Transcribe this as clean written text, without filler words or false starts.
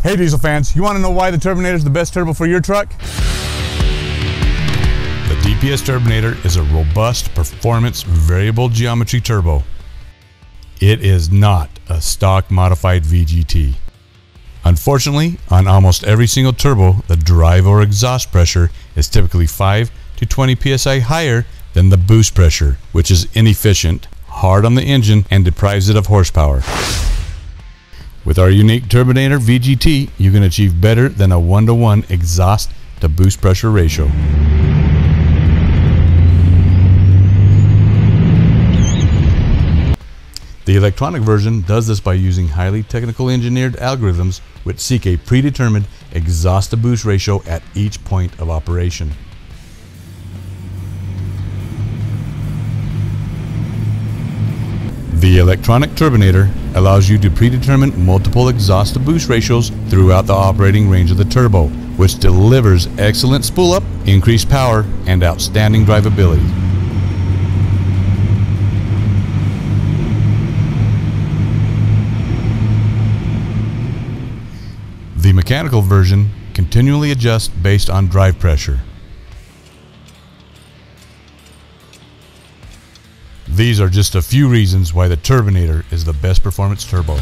Hey diesel fans, you want to know why the Turbonator is the best turbo for your truck? The DPS Turbonator is a robust performance variable geometry turbo. It is not a stock modified VGT. Unfortunately, on almost every single turbo, the drive or exhaust pressure is typically 5 to 20 psi higher than the boost pressure, which is inefficient, hard on the engine, and deprives it of horsepower. With our unique Turbonator VGT, you can achieve better than a 1-to-1 exhaust to boost pressure ratio. The electronic version does this by using highly technical engineered algorithms which seek a predetermined exhaust to boost ratio at each point of operation. The electronic Turbonator allows you to predetermine multiple exhaust to boost ratios throughout the operating range of the turbo, which delivers excellent spool up, increased power, and outstanding drivability. The mechanical version continually adjusts based on drive pressure. These are just a few reasons why the Turbonator is the best performance turbo.